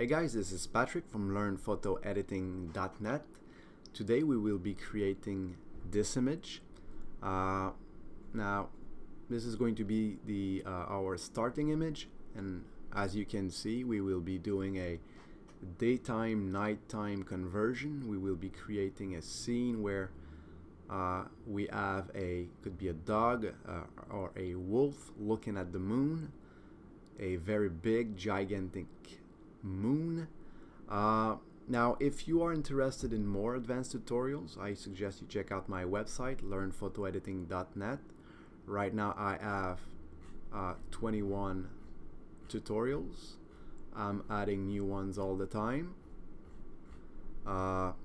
Hey guys, this is Patrick from learnphotoediting.net. Today we will be creating this image. Now this is going to be our starting image, and as you can see we will be doing a daytime nighttime conversion. We will be creating a scene where we have could be a dog or a wolf looking at the moon, a very big gigantic moon. Now if you are interested in more advanced tutorials, I suggest you check out my website learnphotoediting.net. Right now I have 21 tutorials. I'm adding new ones all the time.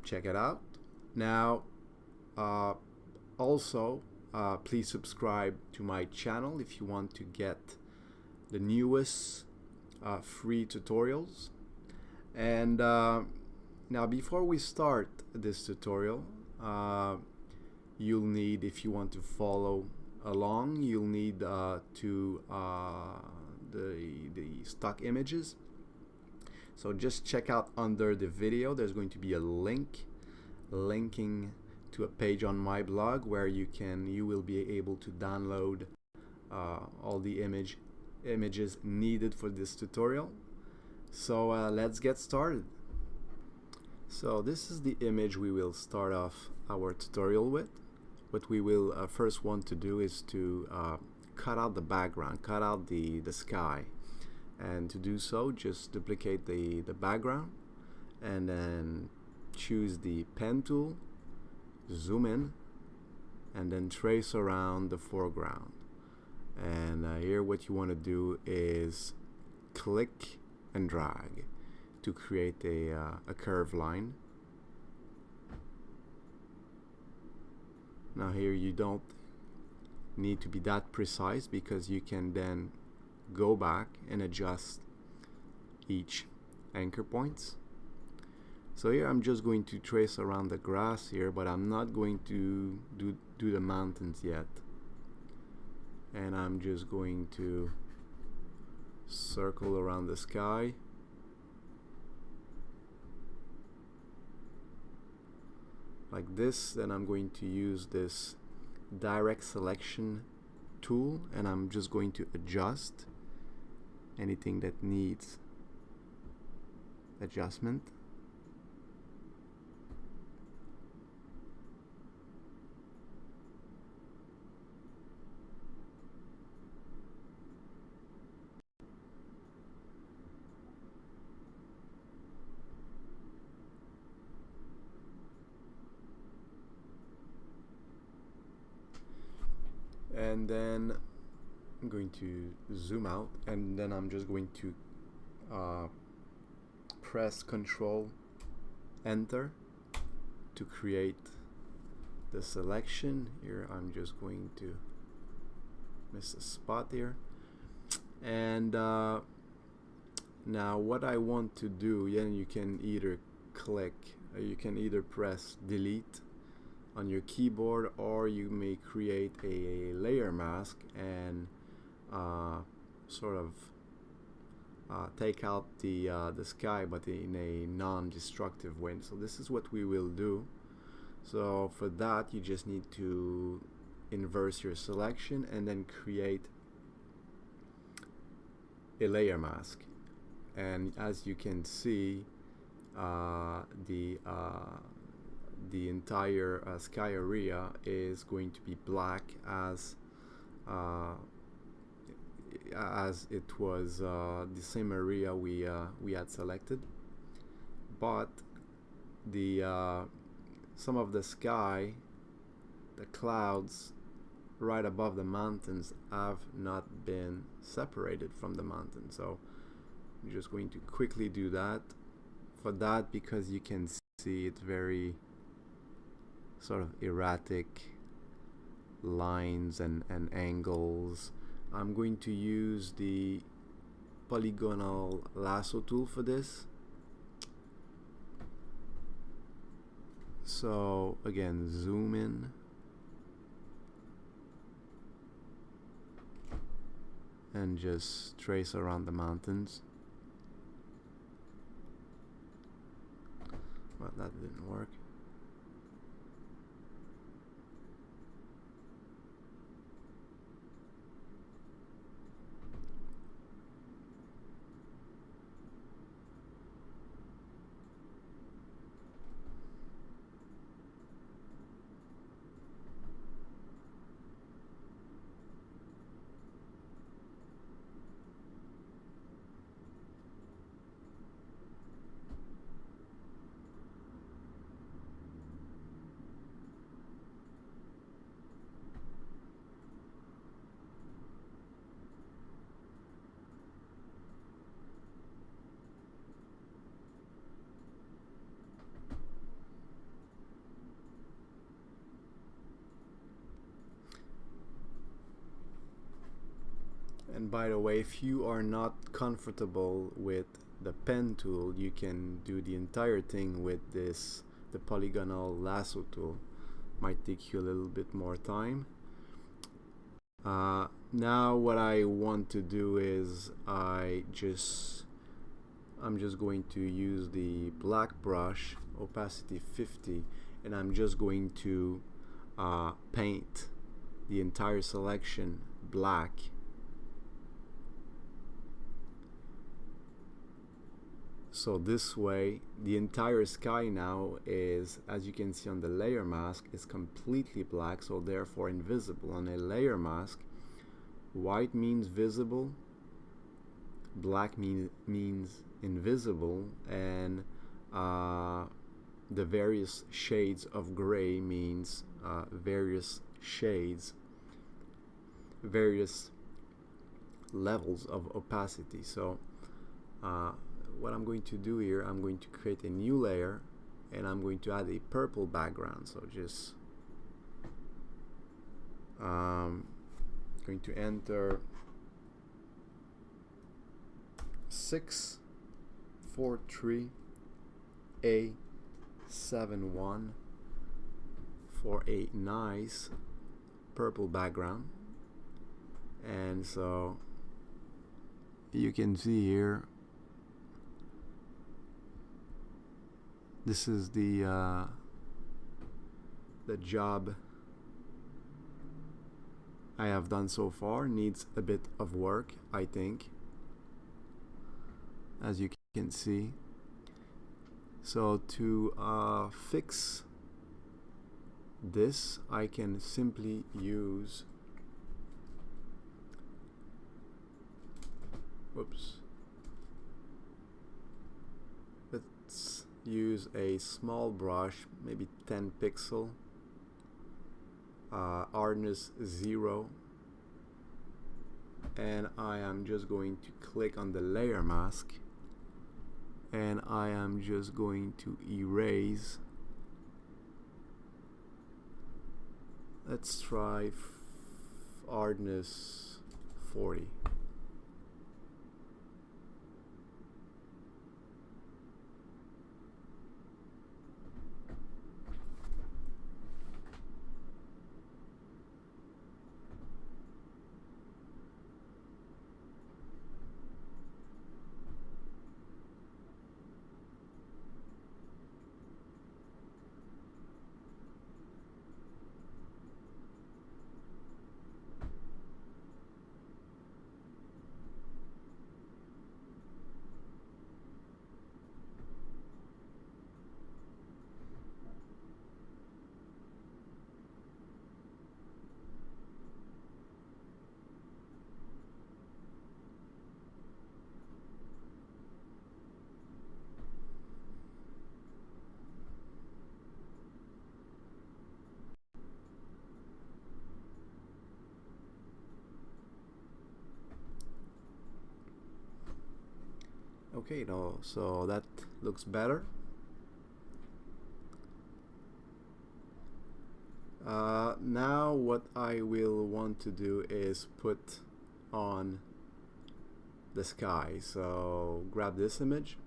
Check it out. Now also please subscribe to my channel if you want to get the newest free tutorials. And now before we start this tutorial, you'll need, if you want to follow along, you'll need the stock images. So just check out under the video, there's going to be a link linking to a page on my blog where you will be able to download all the images needed for this tutorial. So let's get started. So this is the image we will start off our tutorial with. What we will first want to do is to cut out the background, cut out the sky. And to do so, just duplicate the background and then choose the pen tool, zoom in, and then trace around the foreground. And here what you want to do is click and drag to create a curved line. Now here you don't need to be that precise because you can then go back and adjust each anchor points. So here I'm just going to trace around the grass here, but I'm not going to do the mountains yet. And I'm just going to circle around the sky. Like this. Then I'm going to use this direct selection tool and I'm just going to adjust anything that needs adjustment. And then I'm going to zoom out, and then I'm just going to press Control Enter to create the selection. Here I'm just going to miss a spot here. And now what I want to do, you can either you can either press Delete on your keyboard, or you may create a layer mask and sort of take out the sky, but in a non-destructive way. So this is what we will do. So for that you just need to inverse your selection and then create a layer mask. And as you can see, the entire sky area is going to be black as it was the same area we had selected, but some of the sky, the clouds right above the mountains, have not been separated from the mountain. So I'm just going to quickly do that. For that, because you can see it's very sort of erratic lines and angles, I'm going to use the polygonal lasso tool for this. So again, zoom in and just trace around the mountains. that didn't work. And by the way, if you are not comfortable with the pen tool, you can do the entire thing with the polygonal lasso tool. Might take you a little bit more time. Now what I want to do is I'm just going to use the black brush, opacity 50, and I'm just going to paint the entire selection black. So this way, the entire sky now is, as you can see on the layer mask, is completely black, so therefore invisible. On a layer mask, white means visible, black means invisible, and the various shades of gray means various shades, various levels of opacity. So what I'm going to do here, I'm going to create a new layer and I'm going to add a purple background. So just going to enter 643A71 for a nice purple background. And so you can see here, this is the job I have done so far. Needs a bit of work, I think, as you can see. So to fix this, I can simply use, let's use a small brush, maybe 10 pixel, hardness 0, and I am just going to click on the layer mask and I am just going to erase. Let's try hardness 40. Okay, so that looks better. Now what I will want to do is put on the sky. So grab this image,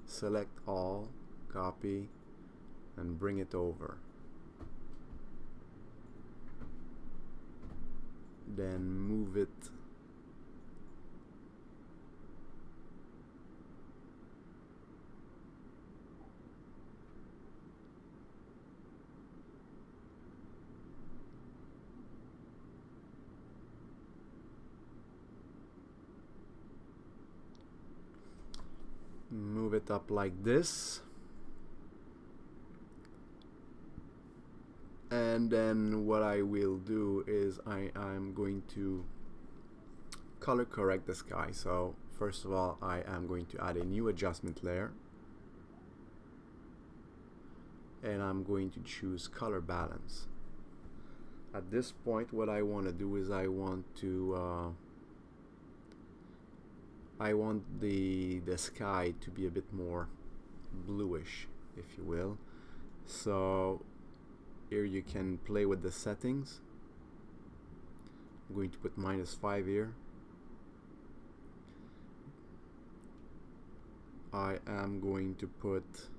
select all, copy, and bring it over. Then move it move it up like this, and then what I will do is I'm going to color correct the sky. So first of all, I am going to add a new adjustment layer, and I'm going to choose color balance. At this point, what I want to do is I want the sky to be a bit more bluish, if you will. So here you can play with the settings. I'm going to put -5 here. I am going to put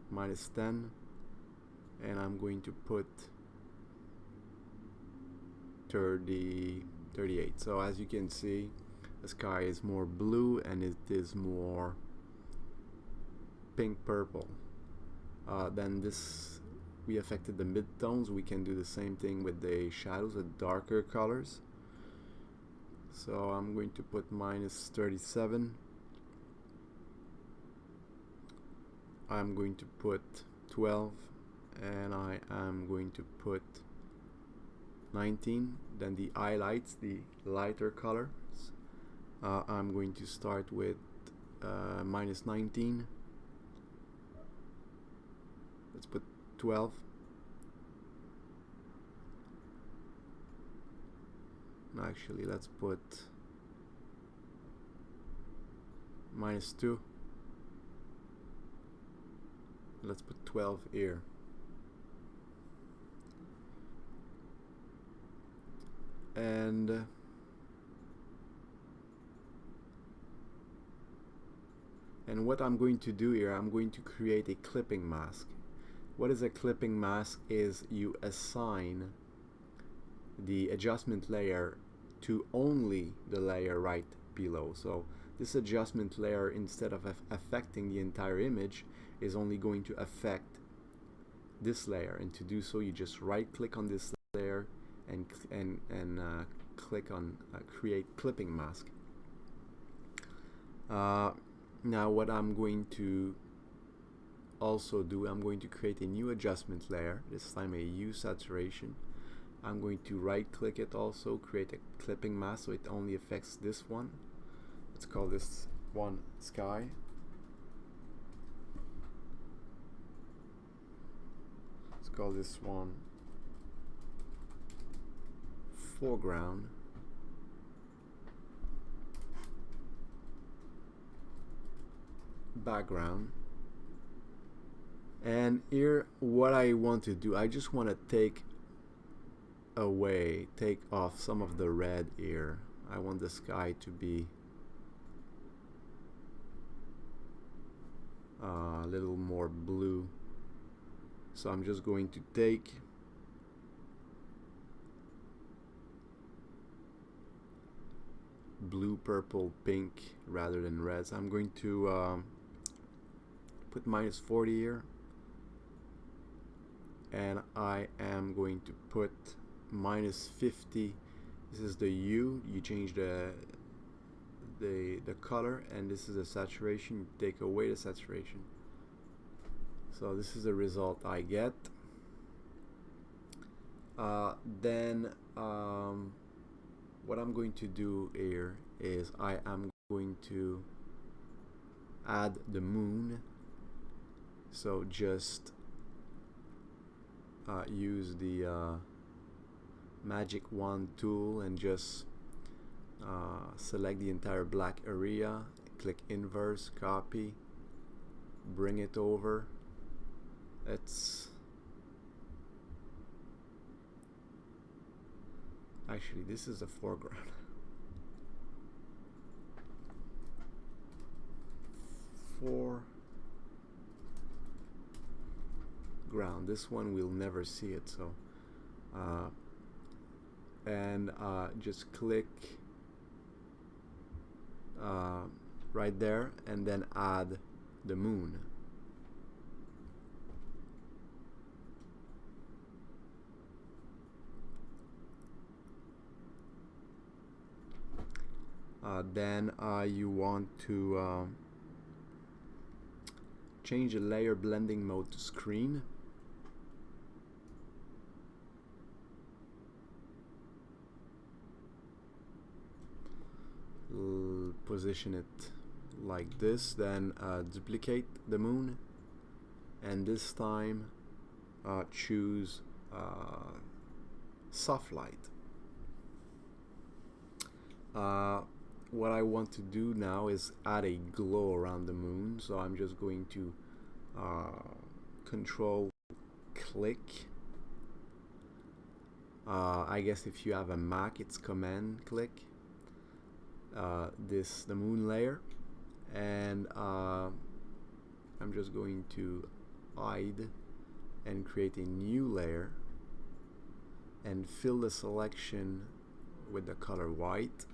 -10, and I'm going to put 38. So as you can see, the sky is more blue and it is more pink purple. Then this, we affected the midtones. We can do the same thing with the shadows, the darker colors. So I'm going to put -37. I'm going to put 12, and I am going to put 19. Then the highlights, the lighter colors, I'm going to start with -19. Let's put 12. Actually, let's put -2. Let's put 12 here. And what I'm going to do here, I'm going to create a clipping mask. What is a clipping mask? Is you assign the adjustment layer to only the layer right below. So this adjustment layer, instead of affecting the entire image, is only going to affect this layer. And to do so, you just right click on this layer and click on create clipping mask. Now what I'm going to also do, I'm going to create a new adjustment layer, this time a hue saturation. I'm going to right click it, also create a clipping mask, so it only affects this one. Let's call this one sky. Let's call this one foreground. Background. And here what I want to do, I just want to take off some of the red here. I want the sky to be a little more blue. So I'm just going to take blue, purple, pink rather than reds. I'm going to put -40 here, and I am going to put -50. This is the hue. You change the color, and this is the saturation. You take away the saturation. So this is the result I get. Then what I'm going to do here is I am going to add the moon. So just use the magic wand tool and just select the entire black area, click inverse, copy, bring it over. Actually, this is the foreground. Foreground. This one we'll never see it, so and just click right there, and then add the moon. Then you want to change the layer blending mode to screen. Position it like this, then duplicate the moon, and this time choose soft light. What I want to do now is add a glow around the moon, so I'm just going to control click. I guess if you have a Mac, it's command click. The moon layer, and I'm just going to hide and create a new layer and fill the selection with the color white.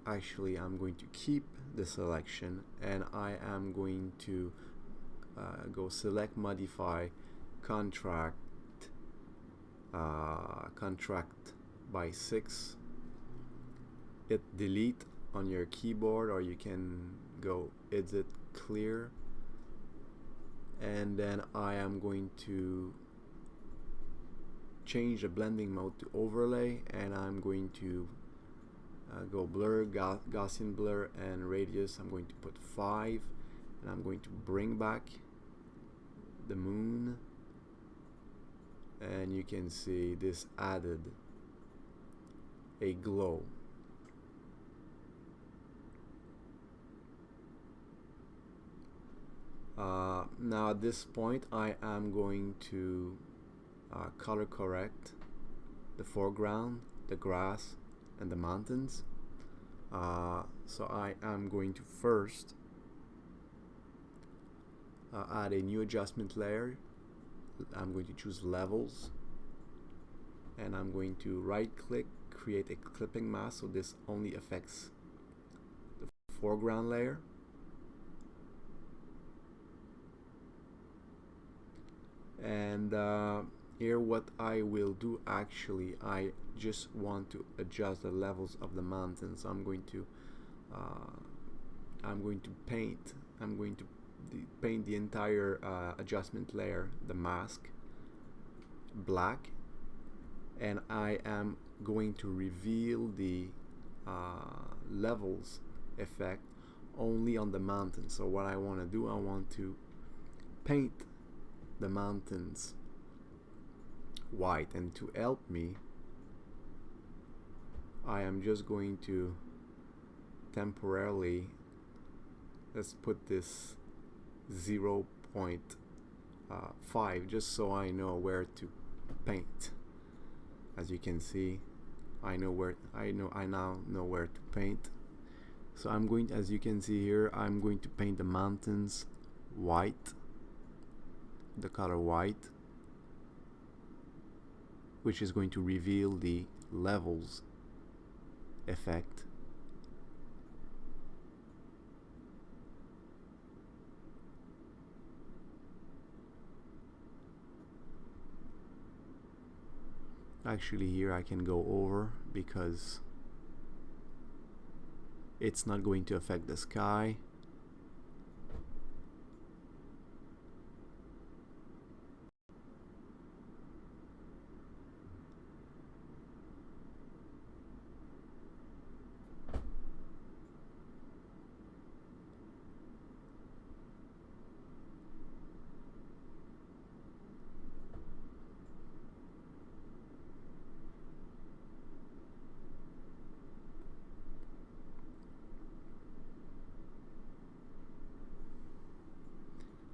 Actually, I'm going to keep the selection, and I am going to go select, modify, contract by 6. Hit delete on your keyboard, or you can go edit clear, and then I am going to change the blending mode to overlay, and I'm going to go blur, Gaussian blur, and radius I'm going to put 5, and I'm going to bring back the moon, and you can see this added a glow. Now at this point I am going to color correct the foreground, the grass, and the mountains. So I am going to first add a new adjustment layer. I'm going to choose levels, and I'm going to right click, create a clipping mask, so this only affects the foreground layer. And here what I will do, actually I just want to adjust the levels of the mountains. So I'm going to paint the entire adjustment layer, the mask, black, and I am going to reveal the levels effect only on the mountain. So what I want to do, I want to paint the mountains white, and to help me I am just going to temporarily, let's put this 0.5 just so I know where to paint. As you can see, I now know where to paint. So I'm going to, as you can see here, I'm going to paint the mountains white, the color white, which is going to reveal the levels effect. Actually here I can go over because it's not going to affect the sky.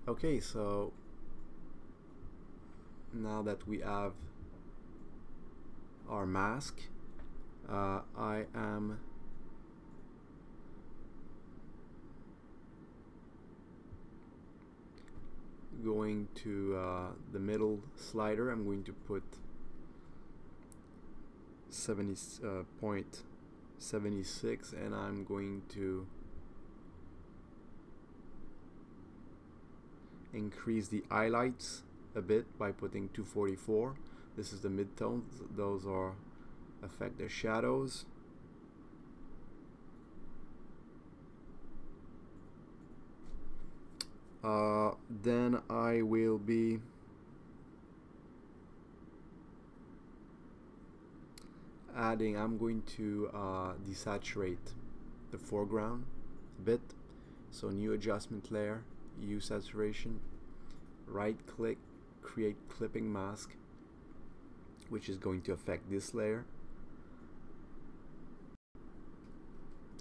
Okay, so now that we have our mask, I am going to the middle slider. I'm going to put 70.76, and I'm going to increase the highlights a bit by putting 244. This is the midtones. Those are affect the shadows. Then I will be adding, I'm going to desaturate the foreground a bit. So new adjustment layer, use saturation, right click, create clipping mask, which is going to affect this layer.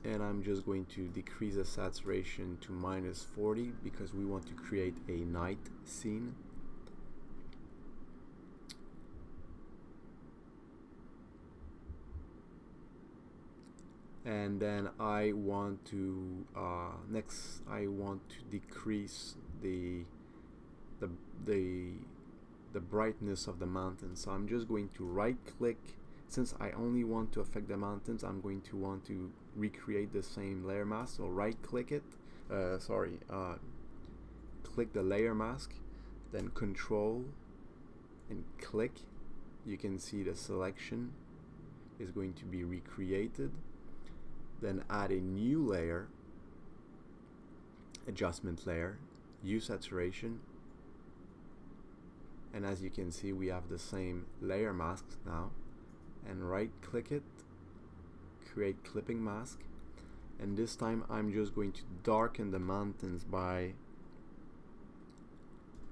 And I'm just going to decrease the saturation to -40 because we want to create a night scene. And then I want to next I want to decrease the brightness of the mountains. So I'm just going to right click. Since I only want to affect the mountains, I'm going to want to recreate the same layer mask. So right click it, click the layer mask, then control and click. You can see the selection is going to be recreated. Then add a new layer, adjustment layer, use saturation, and as you can see we have the same layer masks now. And right click it, create clipping mask, and this time I'm just going to darken the mountains by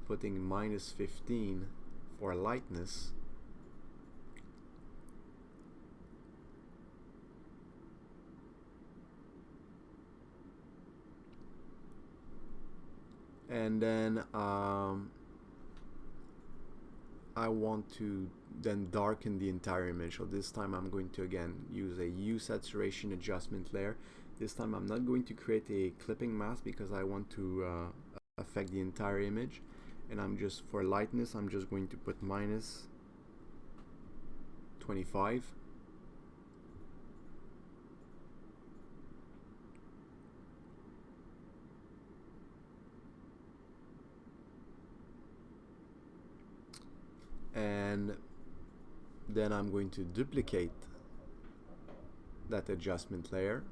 putting -15 for lightness. And then I want to then darken the entire image. So this time I'm going to again use a hue saturation adjustment layer. This time I'm not going to create a clipping mask because I want to affect the entire image. And I'm just, for lightness, I'm just going to put -25. And then I'm going to duplicate that adjustment layer.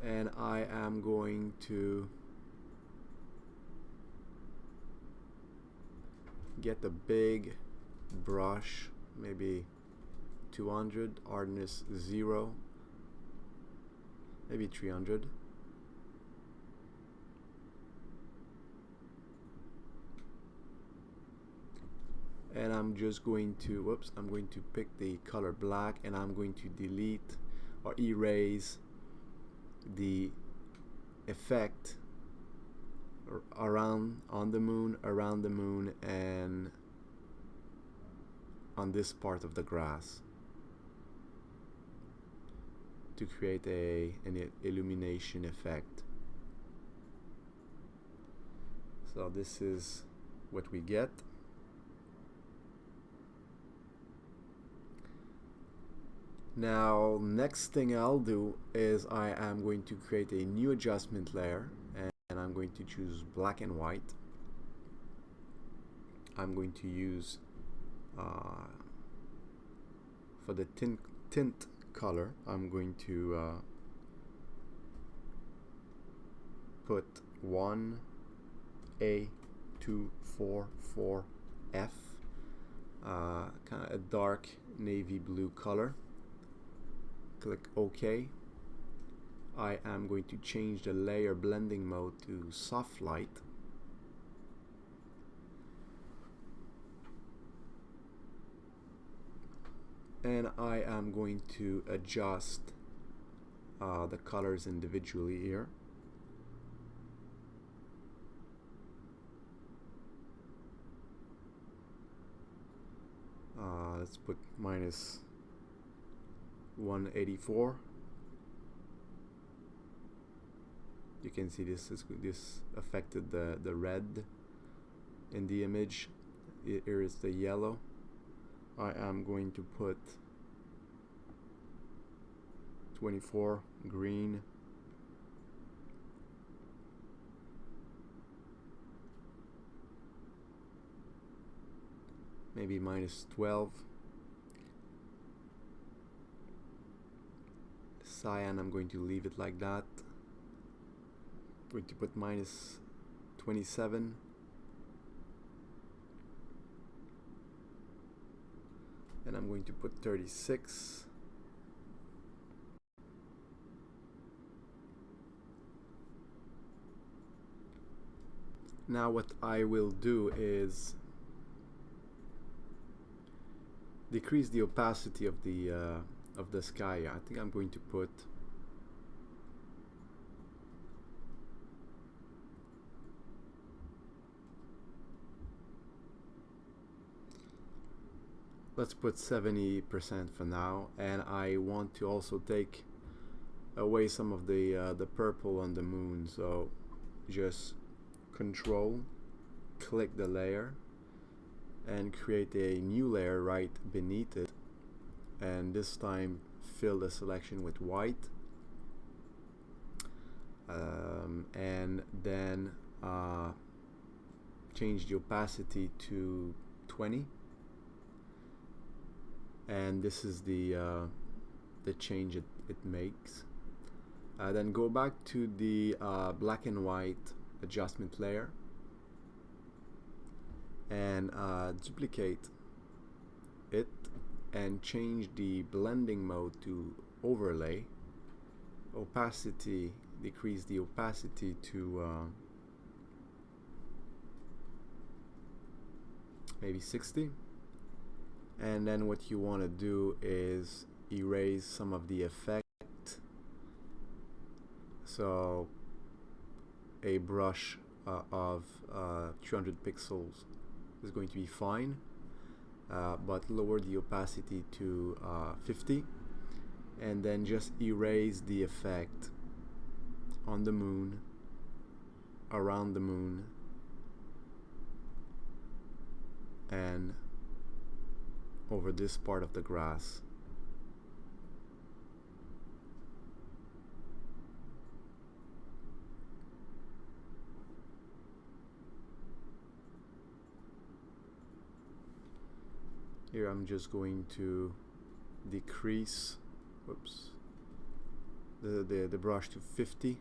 And I am going to get a big brush, maybe 200, hardness 0, maybe 300. And I'm just going to, I'm going to pick the color black, and I'm going to delete or erase the effect around on the moon, around the moon, and on this part of the grass to create an illumination effect. So this is what we get. Now, next thing I'll do is I am going to create a new adjustment layer, and I'm going to choose black and white. I'm going to use for the tint color, I'm going to put 1A244F, kind of a dark navy blue color. Click OK. I am going to change the layer blending mode to soft light. And I am going to adjust the colors individually here. Let's put -184. You can see this affected the red in the image. Here is the yellow. I am going to put 24 green, maybe -12. Cyan, I'm going to leave it like that. I'm going to put -27. And I'm going to put 36. Now what I will do is decrease the opacity of the sky. I think I'm going to put let's put 70% for now, and I want to also take away some of the purple on the moon. So just Control, click the layer, and create a new layer right beneath it, and this time fill the selection with white, and then change the opacity to 20, and this is the change it makes. Then go back to the black and white adjustment layer and duplicate it and change the blending mode to overlay. Opacity, decrease the opacity to maybe 60, and then what you want to do is erase some of the effect. So a brush of 200 pixels is going to be fine, but lower the opacity to 50, and then just erase the effect on the moon, around the moon, and over this part of the grass. Here I'm just going to decrease the brush to 50,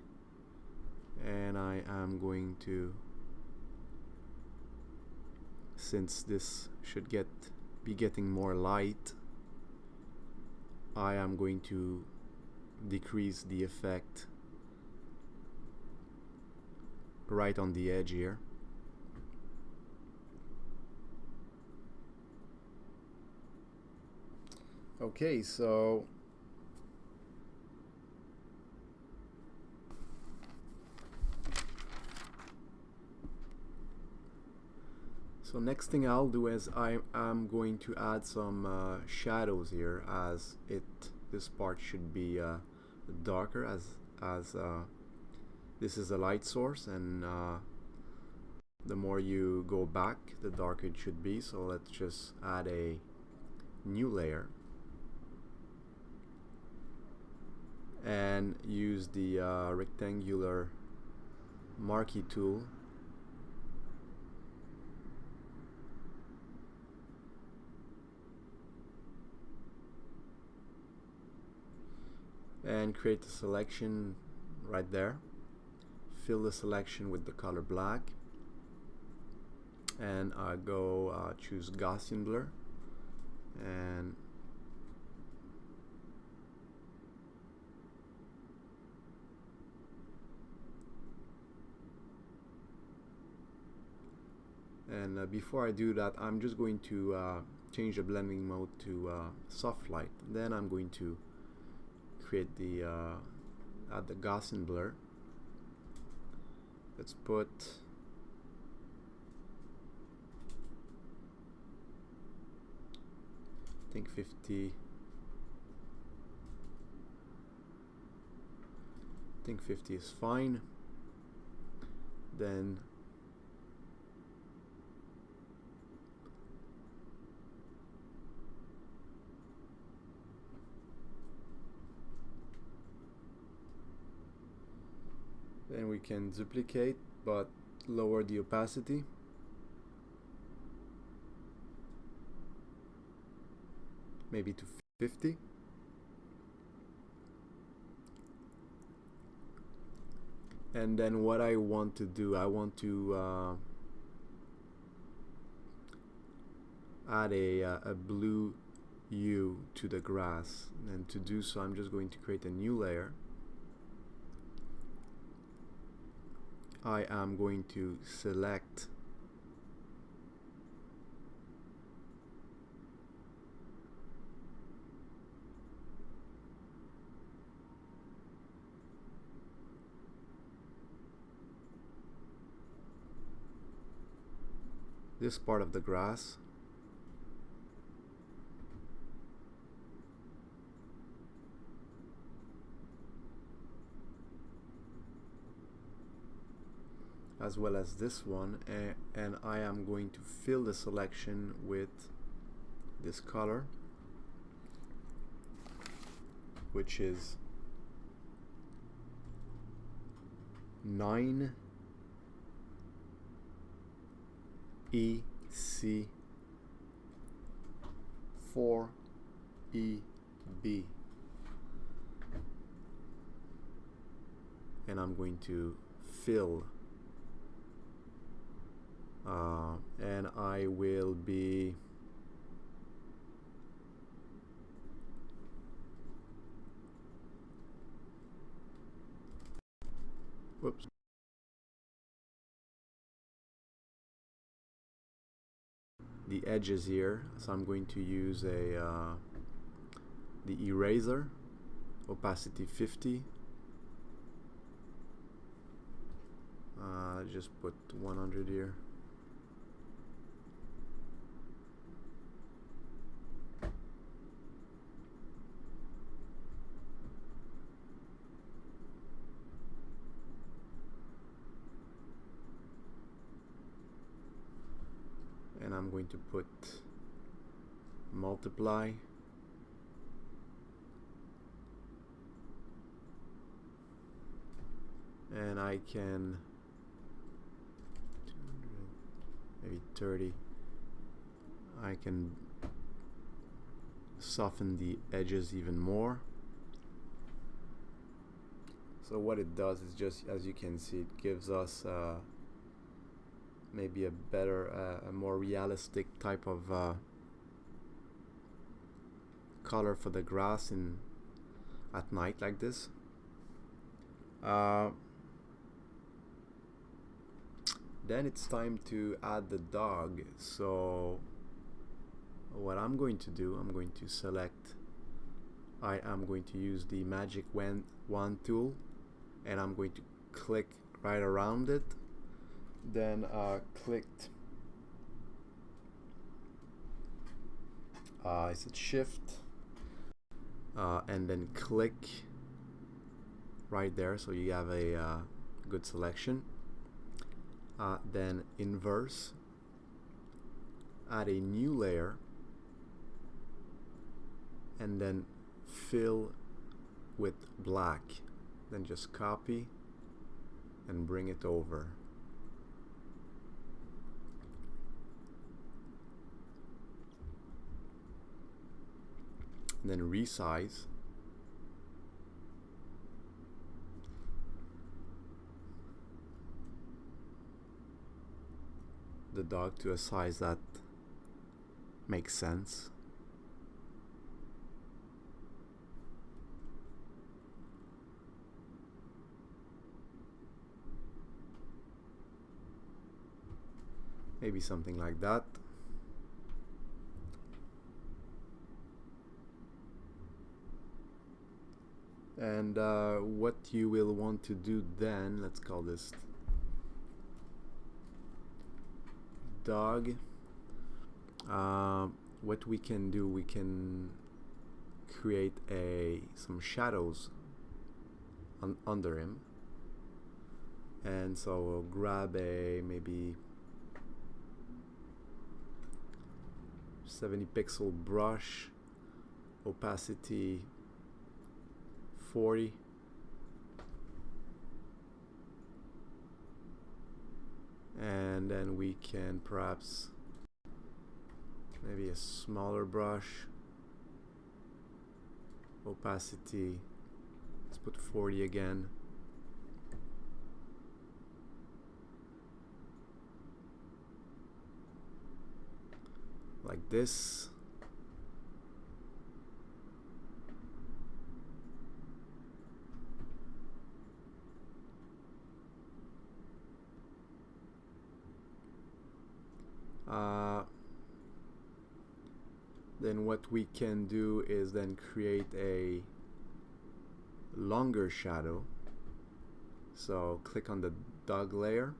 and I am going to, since this should be getting more light, I am going to decrease the effect right on the edge here. Okay, so next thing I'll do is I'm going to add some shadows here, as this part should be darker, as this is a light source, and the more you go back, the darker it should be. So let's just add a new layer and use the rectangular marquee tool and create a selection right there. Fill the selection with the color black, and choose Gaussian blur, and before I do that, I'm just going to change the blending mode to soft light. Then I'm going to create add the Gaussian blur. Let's put I think 50. I think 50 is fine. Then we can duplicate but lower the opacity. maybe to 50. And then what I want to do, I want to add a blue hue to the grass. And to do so, I'm just going to create a new layer. I am going to select this part of the grass. As well as this one, and I am going to fill the selection with this color, which is 9 EC 4 EB, and I'm going to fill, and I will be whoops the edges here, so I'm going to use the eraser, opacity 50. Just put 100 here. And I'm going to put multiply, and I can 200, maybe 30. I can soften the edges even more. So what it does is, just as you can see, it gives us maybe a better, a more realistic type of color for the grass at night like this. Then it's time to add the dog. So what I'm going to do, I'm going to select, I am going to use the magic wand tool, and I'm going to click right around it. Then clicked, I said shift, and then click right there, so you have a good selection. Then inverse, add a new layer, and then fill with black. Then just copy and bring it over. And then resize. The dog to a size that makes sense. Maybe something like that. And what you will want to do then, let's call this dog. What we can do, we can create some shadows under him. And so we'll grab a maybe 70 pixel brush, opacity 40, and then we can perhaps maybe a smaller brush, Opacity, let's put 40 again. Like this. Then what we can do is then create a longer shadow. So click on the dog layer,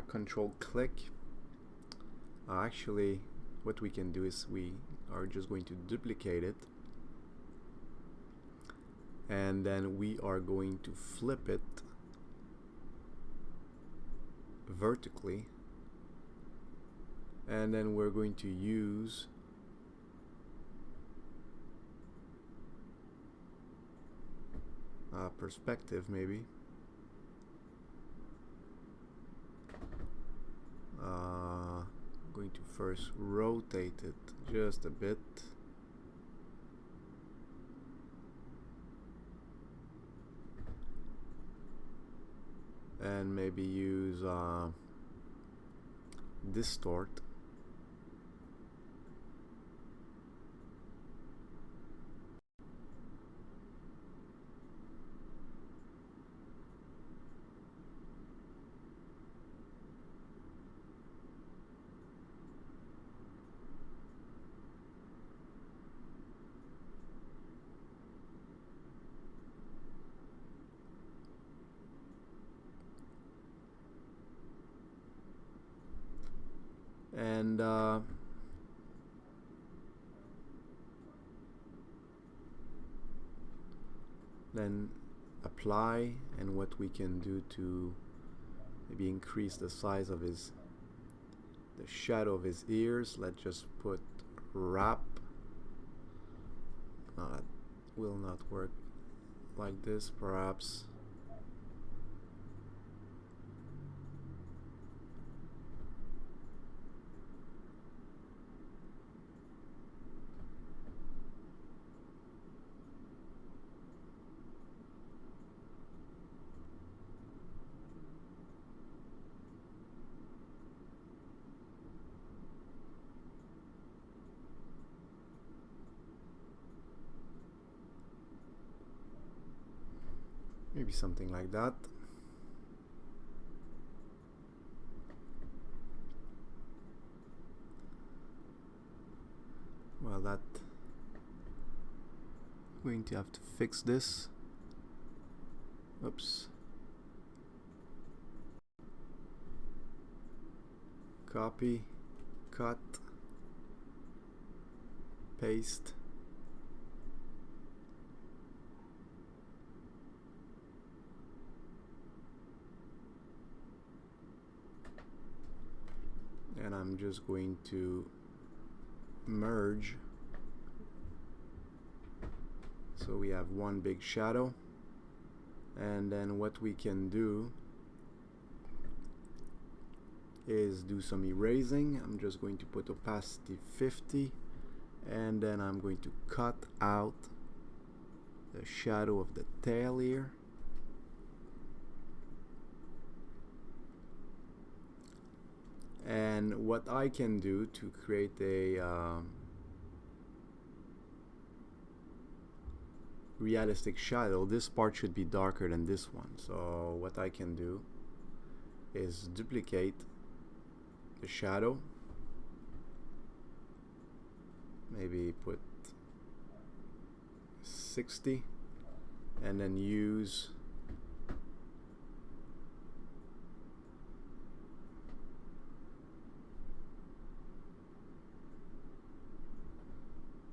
control click. Actually, what we can do is we are just going to duplicate it, and then we are going to flip it vertically, and then we're going to use perspective maybe. Going to first rotate it just a bit. And maybe use distort. And then apply, and what we can do to maybe increase the size of the shadow of his ears, let's just put wrap. It will not work like this, perhaps. Maybe something like that. Well, that I'm going to have to fix this. Oops. Copy, cut, paste. And I'm just going to merge, so we have one big shadow. And then what we can do is do some erasing. I'm just going to put opacity 50, and then I'm going to cut out the shadow of the tail here. And what I can do to create a realistic shadow, this part should be darker than this one. So what I can do is duplicate the shadow, maybe put 60, and then use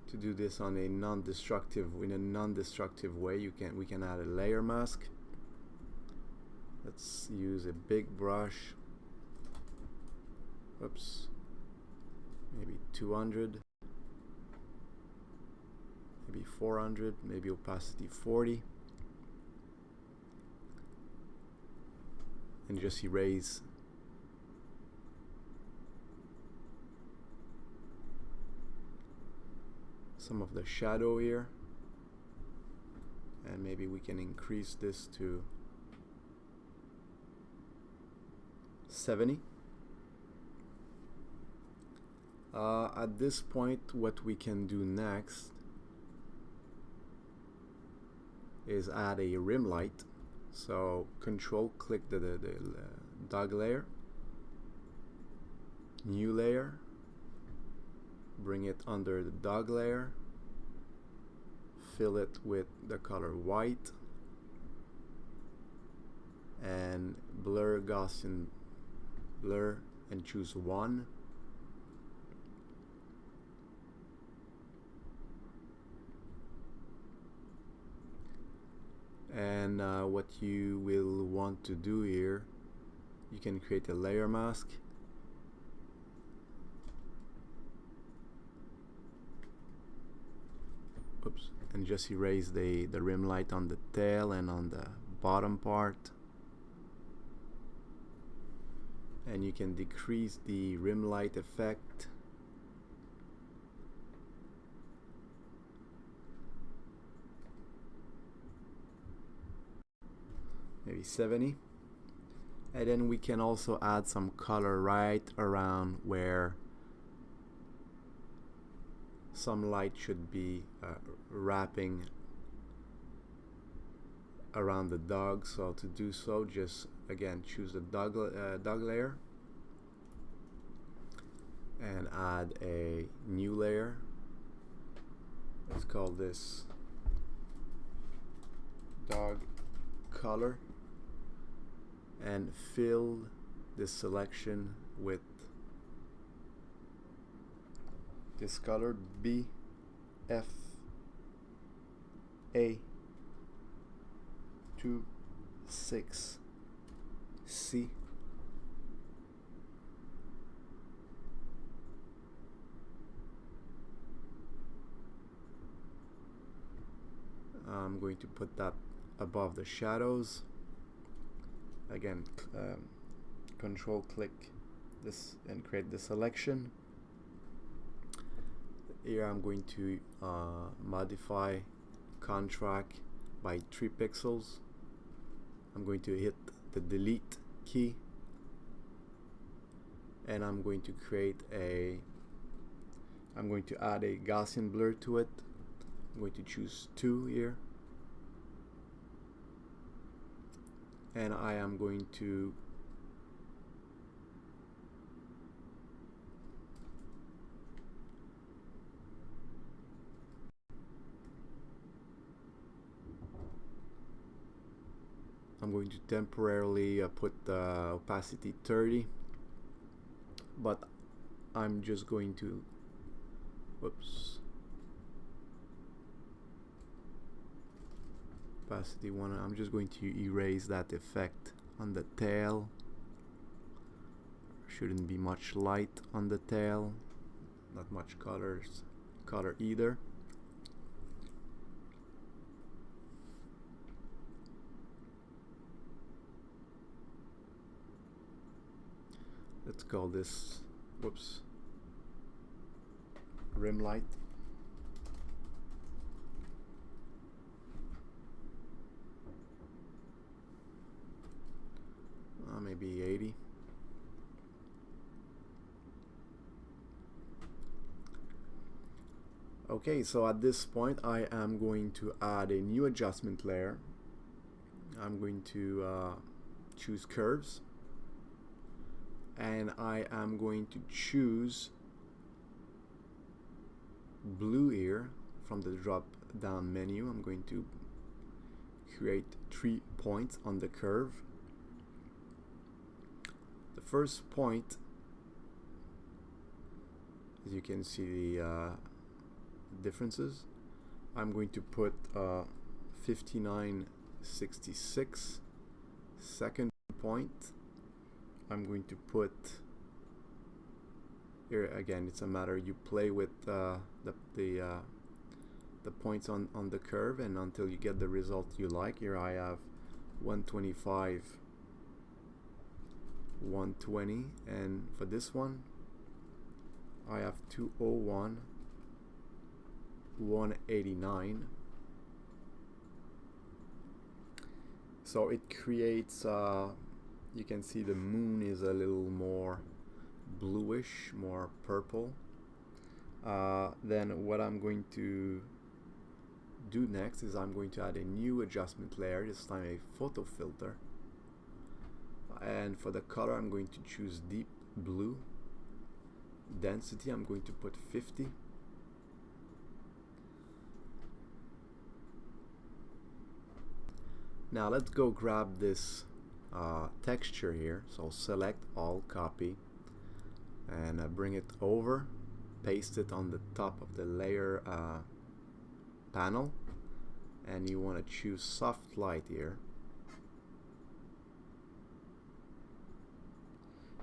to do this on a non-destructive way. We can add a layer mask. Let's use a big brush. Oops, maybe 200, maybe 400, maybe opacity 40, and just erase some of the shadow here. and maybe we can increase this to 70. At this point, what we can do next is add a rim light. So control click the dog layer, new layer, bring it under the dog layer, fill it with the color white, and blur Gaussian blur and choose 1. And what you will want to do here, you can create a layer mask. Oops. And just erase the rim light on the tail and on the bottom part. And you can decrease the rim light effect. Maybe 70. And then we can also add some color right around where some light should be wrapping around the dog. So to do so, just again choose the dog layer and add a new layer. Let's call this dog color, and fill this selection with this color BFA26C. I'm going to put that above the shadows. Again, control click this and create the selection. Here I'm going to modify contrast by 3 pixels. I'm going to hit the delete key, and I'm going to add a Gaussian blur to it. I'm going to choose 2 here, and I am going to temporarily put the opacity 30, but I'm just going to opacity 1. I'm just going to erase that effect on the tail. Shouldn't be much light on the tail, not much color either. Let's call this rim light. Maybe 80. Okay, so at this point I am going to add a new adjustment layer. I'm going to choose curves, and I am going to choose blue here from the drop down menu. I'm going to create 3 points on the curve. The first point, as you can see the differences, I'm going to put 5966. Second point, I'm going to put here, again it's a matter you play with the points on the curve, and until you get the result you like. Here I have 125, 120, and for this one I have 201, 189, So it creates, you can see the moon is a little more bluish, more purple. Then what I'm going to do next is I'm going to add a new adjustment layer, this time a photo filter. And for the color I'm going to choose deep blue. Density I'm going to put 50. Now let's go grab this texture here. So select all, copy, and bring it over, paste it on the top of the layer panel, and you want to choose soft light here.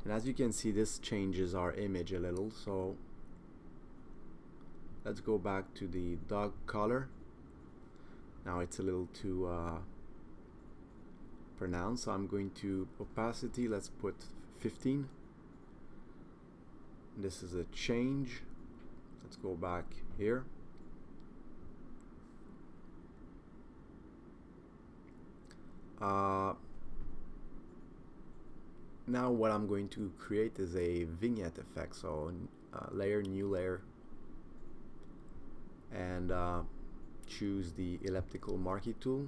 And as you can see, this changes our image a little. So let's go back to the dog color. Now it's a little too pronounced, so I'm going to opacity, let's put 15. This is a change. Let's go back here. Now what I'm going to create is a vignette effect. So layer, new layer, and choose the elliptical marquee tool.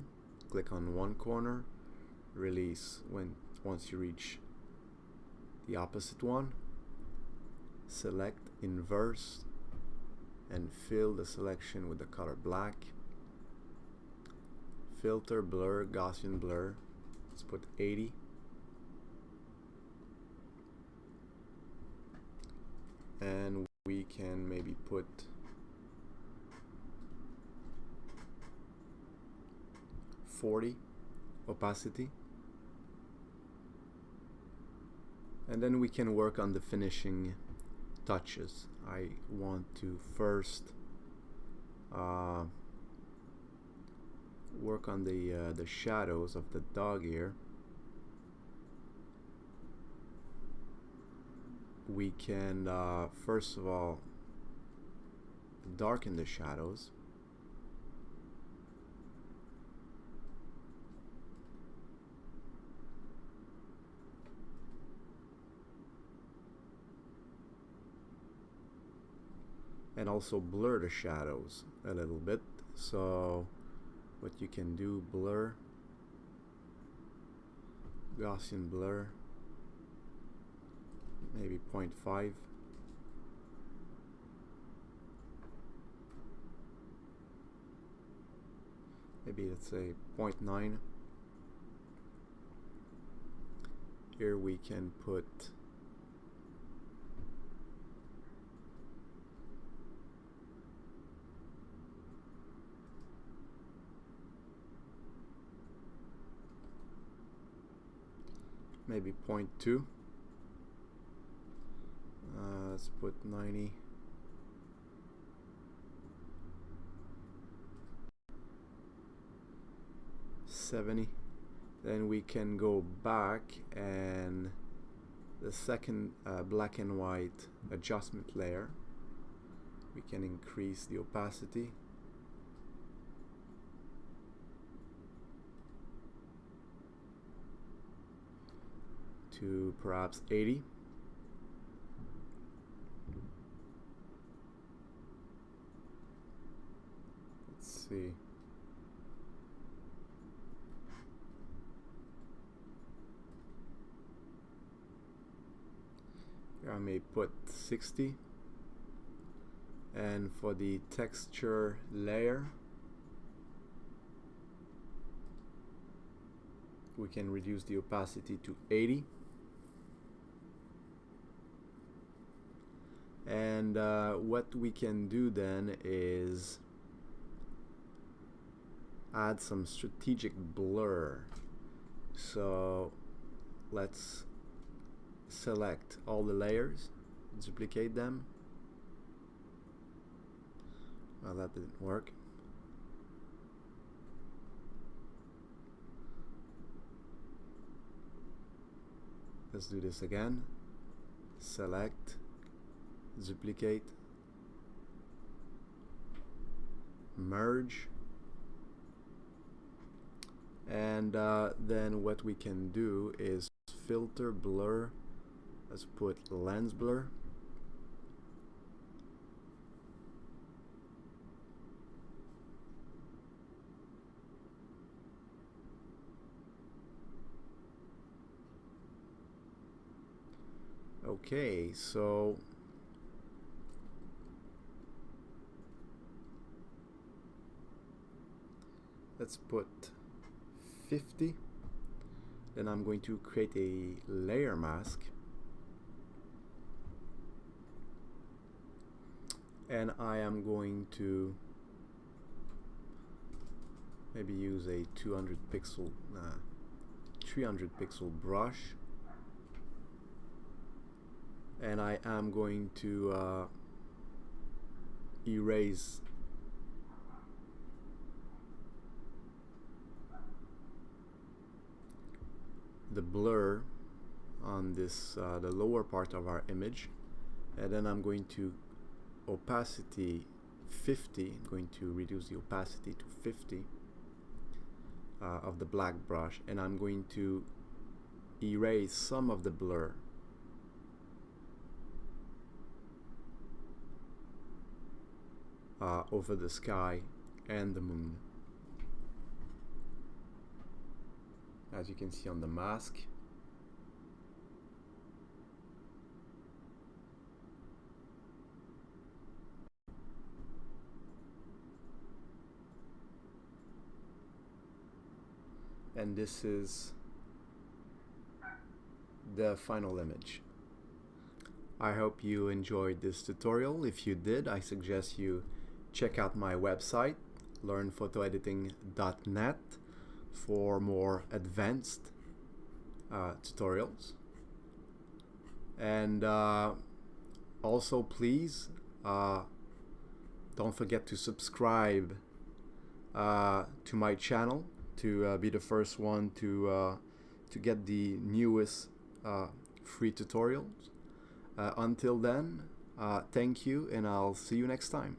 Click on one corner, release once you reach the opposite one. Select inverse and fill the selection with the color black. Filter, blur, Gaussian blur. Let's put 80. And we can maybe put 40 opacity. And then we can work on the finishing touches. I want to first work on the shadows of the dog here. We can first of all darken the shadows. And also blur the shadows a little bit. So what you can do, blur, Gaussian blur, maybe 0.5. Maybe let's say 0.9. Here we can put maybe 0.2. Let's put 90. Then we can go back, and the second black and white adjustment layer, we can increase the opacity to perhaps 80. Let's see. Here I may put 60. And for the texture layer, we can reduce the opacity to 80. And what we can do then is add some strategic blur. So let's select all the layers, duplicate them. Well, that didn't work. Let's do this again. Select, duplicate, merge, And then what we can do is filter blur. Let's put lens blur. Okay, so let's put 50. Then I'm going to create a layer mask. And I am going to maybe use a 300 pixel brush. And I am going to erase the blur on this the lower part of our image, and then I'm going to opacity 50. I'm going to reduce the opacity to 50 of the black brush, and I'm going to erase some of the blur over the sky and the moon, as you can see on the mask. And this is the final image. I hope you enjoyed this tutorial. If you did, I suggest you check out my website, learnphotoediting.net, for more advanced tutorials. And also, please don't forget to subscribe to my channel to be the first one to get the newest free tutorials. Until then, thank you, and I'll see you next time.